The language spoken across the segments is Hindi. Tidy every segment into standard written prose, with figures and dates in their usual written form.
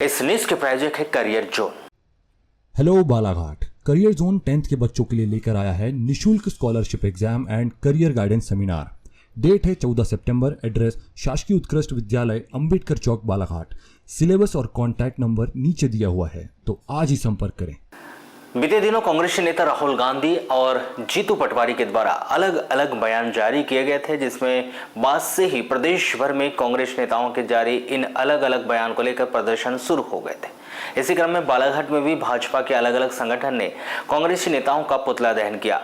इस न्यूज के प्रायोजक है career zone. Hello Balaghat. Career zone 10th के बच्चों के लिए लेकर आया है निशुल्क scholarship exam and career guidance seminar. Date है 14 सितंबर। एड्रेस शासकीय उत्कृष्ट विद्यालय अंबेडकर चौक बालाघाट। सिलेबस और कॉन्टैक्ट नंबर नीचे दिया हुआ है, तो आज ही संपर्क करें। बीते दिनों कांग्रेस नेता राहुल गांधी और जीतू पटवारी के द्वारा अलग अलग बयान जारी किए गए थे, जिसमें बाद से ही प्रदेश भर में कांग्रेस नेताओं के जारी इन अलग अलग बयान को लेकर प्रदर्शन शुरू हो गए थे। इसी क्रम में बालाघाट में भी भाजपा के अलग अलग संगठन ने कांग्रेसी नेताओं का पुतला दहन किया।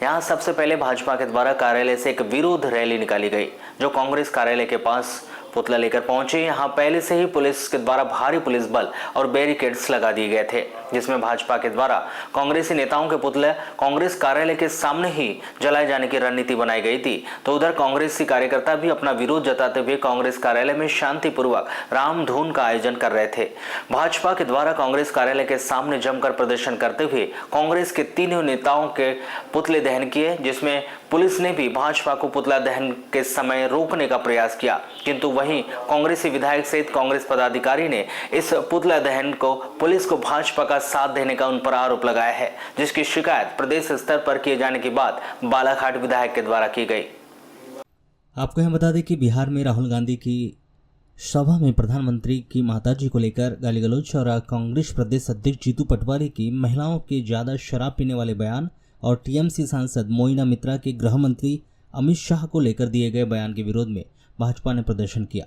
यहाँ सबसे पहले भाजपा के द्वारा कार्यालय से एक विरोध रैली निकाली गई, जो कांग्रेस कार्यालय के पास पुतला लेकर पहुंचे। यहाँ पहले से ही पुलिस के द्वारा भारी पुलिस बल और बैरिकेड्स लगा दिए गए थे, जिसमें भाजपा के द्वारा कांग्रेसी नेताओं के पुतले कांग्रेस कार्यालय के सामने ही जलाए जाने की रणनीति बनाई गई थी। तो उधर कांग्रेसी कार्यकर्ता भी अपना विरोध जताते हुए कांग्रेस कार्यालय में शांतिपूर्वक रामधुन का आयोजन कर रहे थे। भाजपा के द्वारा कांग्रेस कार्यालय के सामने जमकर प्रदर्शन करते हुए कांग्रेस के तीनों नेताओं के पुतले दहन किए, जिसमें पुलिस ने भी भाजपा को पुतला दहन के समय रोकने का प्रयास किया, किंतु वहीं कांग्रेसी विधायक सहित कांग्रेस पदाधिकारी ने इस पुतला दहन को पुलिस को भाजपा का साथ देने का उन पर आरोप लगाया है, जिसकी शिकायत प्रदेश स्तर पर किए जाने के बाद बालाघाट विधायक के द्वारा की गई। आपको यह बता दें कि बिहार में राहुल गांधी की सभा में प्रधानमंत्री की माताजी को लेकर गाली गलौज और कांग्रेस प्रदेश अध्यक्ष जीतू पटवारी की महिलाओं के ज्यादा शराब पीने वाले बयान और टीएमसी सांसद मोइना मित्रा के गृह मंत्री अमित शाह को लेकर दिए गए बयान के विरोध में भाजपा ने प्रदर्शन किया।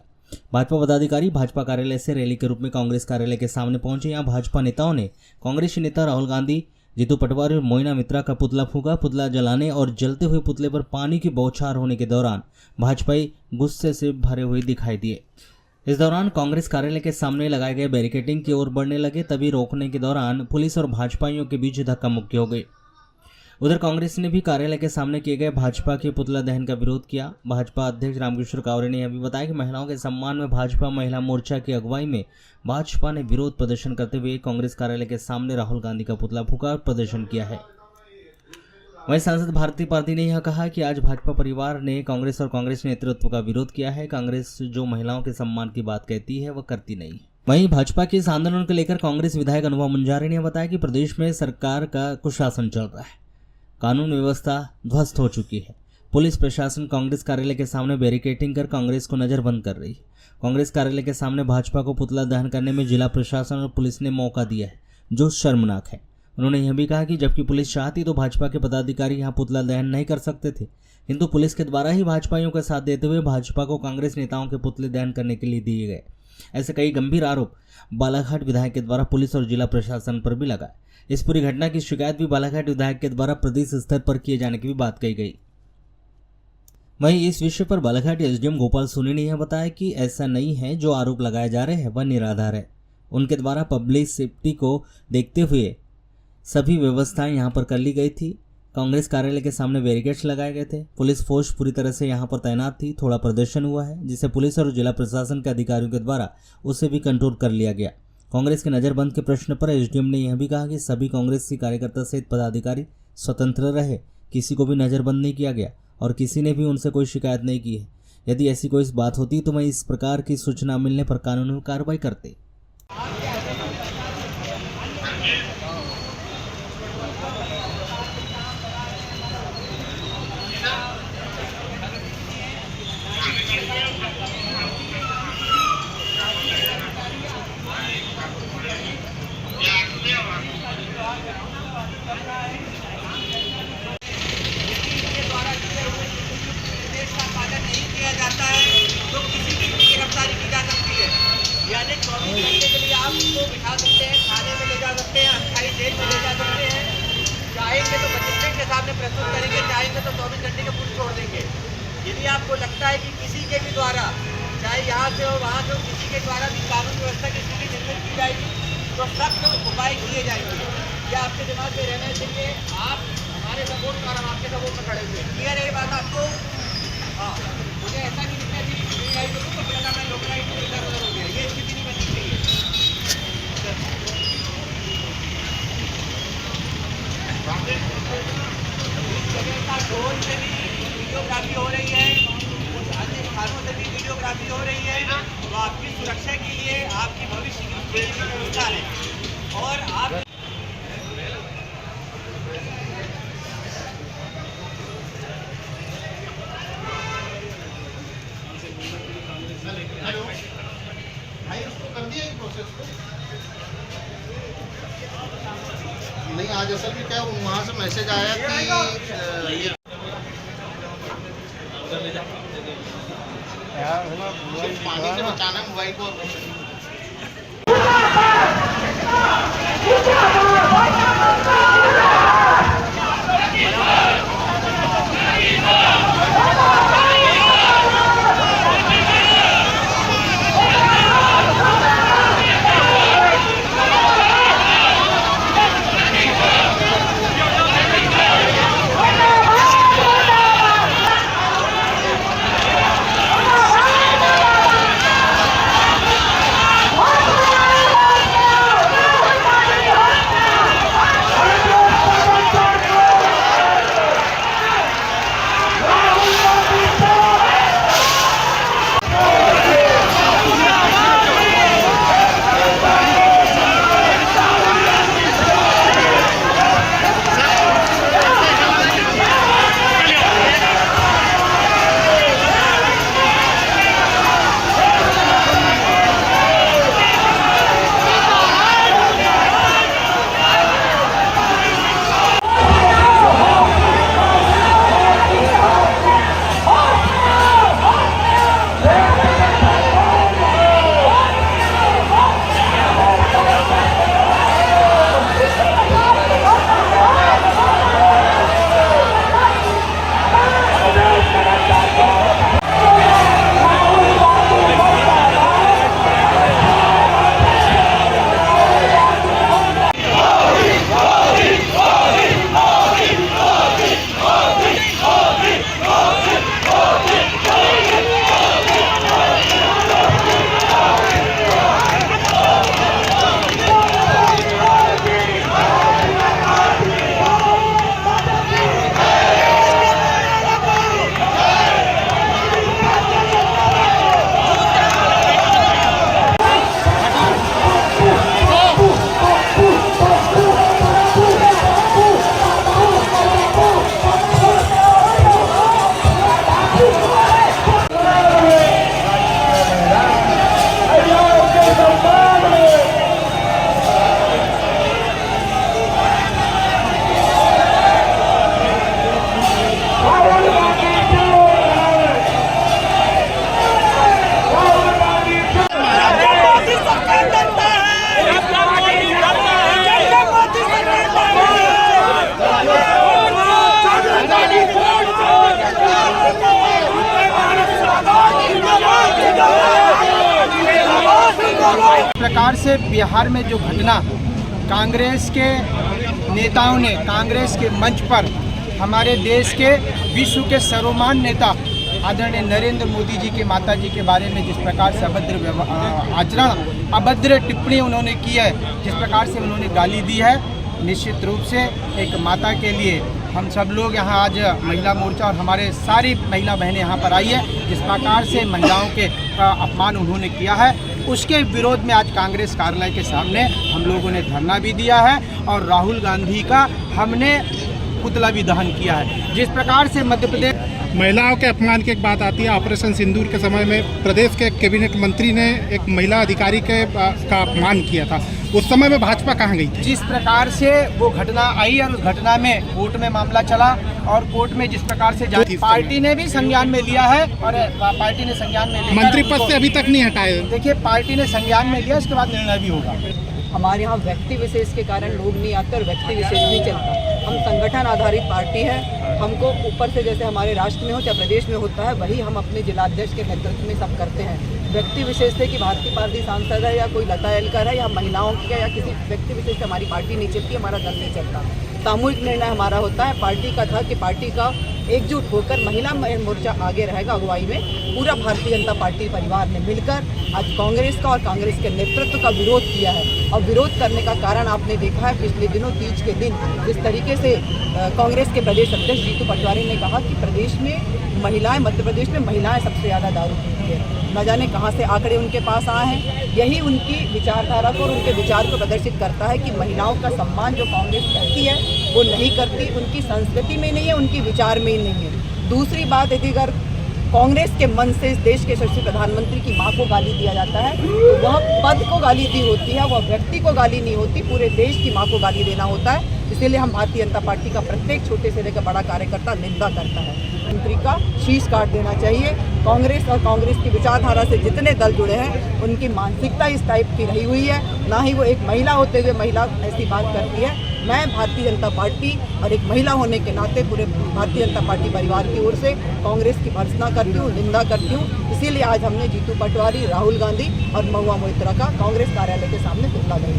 भाजपा पदाधिकारी भाजपा कार्यालय से रैली के रूप में कांग्रेस कार्यालय के सामने पहुंचे। यहाँ भाजपा नेताओं ने कांग्रेसी नेता राहुल गांधी, जीतू पटवारी और मोइना मित्रा का पुतला फूंका। पुतला जलाने और जलते हुए पुतले पर पानी की बौछार होने के दौरान भाजपाई गुस्से से भरे हुए दिखाई दिए। इस दौरान कांग्रेस कार्यालय के सामने लगाए गए बैरिकेडिंग की ओर बढ़ने लगे, तभी रोकने के दौरान पुलिस और भाजपाइयों के बीच धक्का मुक्की हो गई। उधर कांग्रेस ने भी कार्यालय के सामने किए गए भाजपा के पुतला दहन का विरोध किया। भाजपा अध्यक्ष रामकिशोर कावरे ने यह भी बताया कि महिलाओं के सम्मान में भाजपा महिला मोर्चा की अगुवाई में भाजपा ने विरोध प्रदर्शन करते हुए कांग्रेस कार्यालय के सामने राहुल गांधी का पुतला फूंका और प्रदर्शन किया है। वहीं सांसद भारती पारदी ने यह कहा कि आज भाजपा परिवार ने कांग्रेस और कांग्रेस नेतृत्व का विरोध किया है। कांग्रेस जो महिलाओं के सम्मान की बात कहती है वह करती नहीं। वहीं भाजपा के इस आंदोलन को लेकर कांग्रेस विधायक अनुभव मुंजारे ने बताया कि प्रदेश में सरकार का कुशासन चल रहा है, कानून व्यवस्था ध्वस्त हो चुकी है। पुलिस प्रशासन कांग्रेस कार्यालय के सामने बैरिकेडिंग कर कांग्रेस को नजरबंद कर रही है। कांग्रेस कार्यालय के सामने भाजपा को पुतला दहन करने में जिला प्रशासन और पुलिस ने मौका दिया है, जो शर्मनाक है। उन्होंने यह भी कहा कि जबकि पुलिस चाहती तो भाजपा के पदाधिकारी यहां पुतला दहन नहीं कर सकते थे, किंतु पुलिस के द्वारा ही भाजपाइयों का साथ देते हुए भाजपा को कांग्रेस नेताओं के पुतले दहन करने के लिए दिए गए। ऐसे कई गंभीर आरोप बालाघाट विधायक के द्वारा पुलिस और जिला प्रशासन पर भी लगाए। इस पूरी घटना की शिकायत भी बालाघाट विधायक के द्वारा प्रदेश स्तर पर किए जाने की भी बात कही गई। वहीं इस विषय पर बालाघाट एसडीएम गोपाल सोनी ने यह बताया कि ऐसा नहीं है, जो आरोप लगाए जा रहे हैं वह निराधार है। उनके द्वारा पब्लिक सेफ्टी को देखते हुए सभी व्यवस्थाएं यहां पर कर ली गई थी। कांग्रेस कार्यालय के सामने बैरिकेड्स लगाए गए थे। पुलिस फोर्स पूरी तरह से यहां पर तैनात थी। थोड़ा प्रदर्शन हुआ है, जिसे पुलिस और जिला प्रशासन के अधिकारियों के द्वारा उसे भी कंट्रोल कर लिया गया। कांग्रेस के नजरबंद के प्रश्न पर एसडीएम ने यह भी कहा कि सभी कांग्रेसी कार्यकर्ता सहित पदाधिकारी स्वतंत्र रहे, किसी को भी नजरबंद नहीं किया गया और किसी ने भी उनसे कोई शिकायत नहीं की है। यदि ऐसी कोई बात होती तो मैं इस प्रकार की सूचना मिलने पर कानूनी कार्रवाई करते। यानी 24 घंटे के लिए आप उसको बिठा सकते हैं, थाने में ले जा सकते हैं, अस्थायी जेल में ले जा सकते हैं। चाहेंगे तो मजिस्ट्रेट के सामने प्रस्तुत करेंगे, चाहेंगे तो 24 घंटे के पूर्व छोड़ देंगे। यदि आपको लगता है कि किसी के भी द्वारा, चाहे यहाँ से हो वहाँ से हो, किसी के द्वारा भी कानून व्यवस्था की स्थिति निर्मित की जाएगी तो सख्त उपाय किए जाएंगे। यह आपके दिमाग में रहना चाहिए। आप हमारे सपोर्ट और हम आपके सपोर्ट में खड़े हुए। क्लियर है ये बात आपको? हाँ, मुझे ऐसा नहीं दिखना चाहिए मैं लोग इधर उधर हो गया, ये स्थिति नहीं बननी चाहिए। इस जगह का ड्रोन से भी वीडियोग्राफी हो रही है, कुछ अन्य स्थानों से भी वीडियोग्राफी हो रही है, तो आपकी सुरक्षा के लिए, आपकी भविष्य के लिए की व्यवस्था है। और आप भाई उसको कर दिया ये प्रोसेस को नहीं। आज असल में क्या वहाँ से मैसेज आया कि पानी से बचाना है मोबाइल को। प्रकार से बिहार में जो घटना कांग्रेस के नेताओं ने कांग्रेस के मंच पर हमारे देश के विश्व के सर्वमान्य नेता आदरणीय नरेंद्र मोदी जी के माता जी के बारे में जिस प्रकार से अभद्र आचरण अभद्र टिप्पणी उन्होंने की है, जिस प्रकार से उन्होंने गाली दी है, निश्चित रूप से एक माता के लिए हम सब लोग यहाँ आज महिला मोर्चा और हमारे सारी महिला बहनें यहाँ पर आई है। जिस प्रकार से महिलाओं के अपमान उन्होंने किया है, उसके विरोध में आज कांग्रेस कार्यालय के सामने हम लोगों ने धरना भी दिया है और राहुल गांधी का हमने पुतला भी दहन किया है। जिस प्रकार से मध्य प्रदेश महिलाओं के अपमान की एक बात आती है। ऑपरेशन सिंदूर के समय में प्रदेश के कैबिनेट मंत्री ने एक महिला अधिकारी का अपमान किया था, उस समय में भाजपा कहाँ गई थी? जिस प्रकार से वो घटना आई और उस घटना में कोर्ट में मामला चला और कोर्ट में जिस प्रकार से पार्टी ने भी संज्ञान में लिया है और पार्टी ने संज्ञान में लिया, मंत्री पद से अभी तक नहीं हटाए। देखिए, पार्टी ने संज्ञान में लिया, इसके बाद निर्णय भी होगा। हमारे यहाँ व्यक्ति विशेष के कारण लोग नहीं आते और व्यक्ति विशेष नहीं चलता। हम संगठन आधारित पार्टी है। हमको ऊपर से जैसे हमारे राष्ट्र में हो चाहे प्रदेश में होता है, वही हम अपने जिलाध्यक्ष के नेतृत्व में सब करते हैं। व्यक्ति विशेष से कि भारतीय पार्टी सांसद है या कोई लता एलकर है या महिलाओं की या किसी व्यक्ति विशेष से हमारी पार्टी नहीं चलती, हमारा दल नहीं चलता। सामूहिक निर्णय हमारा होता है। पार्टी का था कि पार्टी का एकजुट होकर महिला मोर्चा आगे रहेगा अगुवाई में। पूरा भारतीय जनता पार्टी परिवार ने मिलकर आज कांग्रेस का और कांग्रेस के नेतृत्व का विरोध किया है। और विरोध करने का कारण आपने देखा है पिछले दिनों तीज के दिन जिस तरीके से कांग्रेस के प्रदेश अध्यक्ष जीतू पटवारी ने कहा कि प्रदेश में महिलाएं, मध्य प्रदेश में महिलाएं सबसे ज़्यादा दारू पीती है। न जाने कहाँ से आंकड़े उनके पास आए हैं। यही उनकी विचारधारा को और उनके विचार को प्रदर्शित करता है कि महिलाओं का सम्मान जो कांग्रेस करती है वो नहीं करती, उनकी संस्कृति में नहीं है, उनकी विचार में ही नहीं है। दूसरी बात, यदि अगर कांग्रेस के मन से इस देश के यशस्वी प्रधानमंत्री की मां को गाली दिया जाता है तो वह पद को गाली दी होती है, वह व्यक्ति को गाली नहीं होती, पूरे देश की मां को गाली देना होता है। इसीलिए हम भारतीय जनता पार्टी का प्रत्येक छोटे से लेकर बड़ा कार्यकर्ता निंदा करता है। मंत्री का शीश काट देना चाहिए। कांग्रेस और कांग्रेस की विचारधारा से जितने दल जुड़े हैं उनकी मानसिकता इस टाइप की रही हुई है, ना ही वो एक महिला होते हुए महिला ऐसी बात करती है। मैं भारतीय जनता पार्टी और एक महिला होने के नाते पूरे भारतीय जनता पार्टी परिवार की ओर से कांग्रेस की भर्त्सना करती हूँ, निंदा करती हूँ। इसीलिए आज हमने जीतू पटवारी, राहुल गांधी और महुआ मोइत्रा का कांग्रेस कार्यालय के सामने पुतला दहन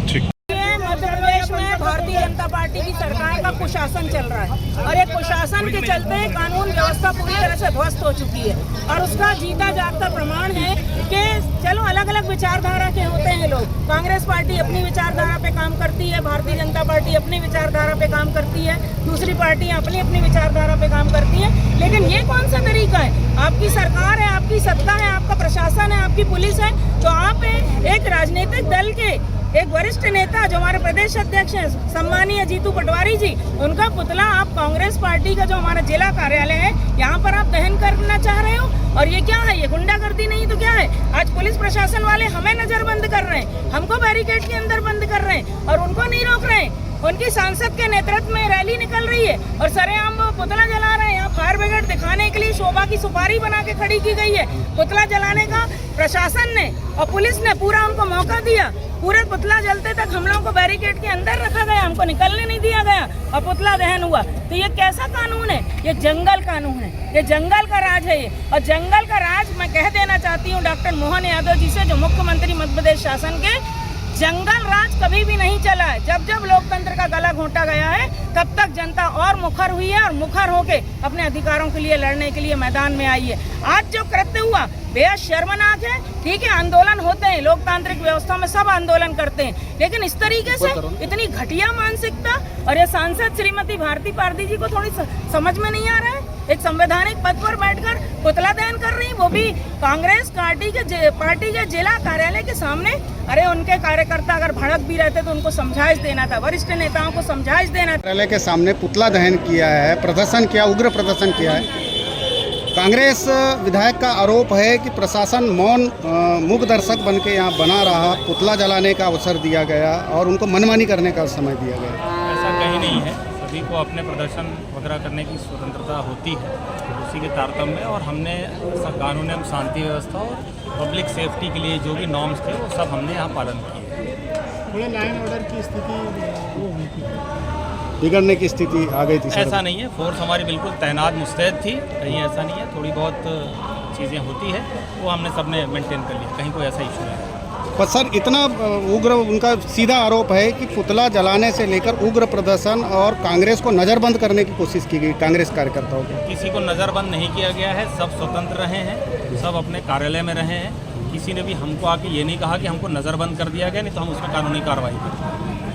किया। मध्य प्रदेश में भारतीय जनता पार्टी की सरकार का कुशासन चल रहा है और एक कुशासन के चलते कानून व्यवस्था पूरी तरह से ध्वस्त हो चुकी है और उसका जीता जागता प्रमाण है कि चलो अलग अलग विचारधारा के होते हैं लोग। कांग्रेस पार्टी अपनी विचारधारा पे काम करती है, भारतीय जनता पार्टी अपनी विचारधारा पे काम करती है, दूसरी पार्टियां अपनी अपनी विचारधारा पे काम करती है। लेकिन ये कौन सा तरीका है? आपकी सरकार है, आपकी सत्ता है, आपका प्रशासन है, आपकी पुलिस है, तो आप एक राजनीतिक दल के एक वरिष्ठ नेता जो हमारे प्रदेश अध्यक्ष हैं सम्मानीय जीतू पटवारी जी, उनका पुतला आप कांग्रेस पार्टी का जो हमारा जिला कार्यालय है यहाँ पर आप दहन करना चाह रहे हो। और ये क्या है? ये गुंडागर्दी नहीं तो क्या है? आज पुलिस प्रशासन वाले हमें नजरबंद कर रहे हैं, हमको बैरिकेड के अंदर बंद कर रहे हैं और उनको नहीं रोक रहे हैं। उनकी सांसद के नेतृत्व में रैली निकल रही है और सरेआम वो पुतला जला रहे हैं। यहाँ फायर ब्रिगेड दिखाने के लिए शोभा की सुपारी बना के खड़ी की गई है। पुतला जलाने का प्रशासन ने और पुलिस ने पूरा उनको मौका दिया। पूरे पुतला जलते तक हम लोगों को बैरिकेड के अंदर रखा गया, हमको निकलने नहीं दिया गया और पुतला दहन हुआ। तो ये कैसा कानून है? ये जंगल कानून है, ये जंगल का राज है ये। और जंगल का राज मैं कह देना चाहती हूँ डॉक्टर मोहन यादव जी से, जो मुख्यमंत्री मध्य प्रदेश शासन के, जंगल राज कभी भी नहीं चला है। जब जब लोकतंत्र का गला घोंटा गया है तब तक जनता और मुखर हुई है और मुखर होके अपने अधिकारों के लिए लड़ने के लिए मैदान में आई है। आज जो कृत्य हुआ बेहद शर्मनाक है। ठीक है, आंदोलन होते हैं, लोकतांत्रिक व्यवस्था में सब आंदोलन करते हैं, लेकिन इस तरीके से इतनी घटिया मानसिकता। और ये सांसद श्रीमती भारती पारदी जी को थोड़ी समझ में नहीं आ रहा है, एक संवैधानिक पद पर बैठकर पुतला दहन कर रही, वो भी कांग्रेस पार्टी के जिला कार्यालय के सामने। अरे उनके कार्यकर्ता अगर भड़क भी रहते तो उनको समझाइश देना था, वरिष्ठ नेताओं को समझाइश देना था। कार्यालय के सामने पुतला दहन किया है, प्रदर्शन किया, उग्र प्रदर्शन किया है। कांग्रेस विधायक का आरोप है कि प्रशासन मौन मूक दर्शक बन के यहाँ बना रहा, पुतला जलाने का अवसर दिया गया और उनको मनमानी करने का समय दिया गया। ऐसा कहीं नहीं है, सभी को अपने प्रदर्शन वगैरह करने की स्वतंत्रता होती है, उसी के तारतम्य में। और हमने कानून एवं शांति व्यवस्था और पब्लिक सेफ्टी के लिए जो भी नॉर्म्स थे वो सब हमने यहाँ पालन किए। थोड़ा लाइन ऑर्डर की स्थिति बिगड़ने की स्थिति आ गई थी। ऐसा नहीं है, फोर्स हमारी बिल्कुल तैनात मुस्तैद थी, कहीं ऐसा नहीं है। थोड़ी बहुत चीज़ें होती है वो हमने सबने मेंटेन कर लिया, कहीं कोई ऐसा इशू नहीं है। पर सर इतना उग्र उनका सीधा आरोप है कि पुतला जलाने से लेकर उग्र प्रदर्शन और कांग्रेस को नज़रबंद करने की कोशिश की गई कांग्रेस कार्यकर्ताओं को। किसी को नज़रबंद नहीं किया गया है, सब स्वतंत्र रहे हैं, सब अपने कार्यालय में रहे हैं। किसी ने भी हमको आके ये नहीं कहा कि हमको नज़रबंद कर दिया गया, नहीं तो हम उसमें कानूनी कार्रवाई करें।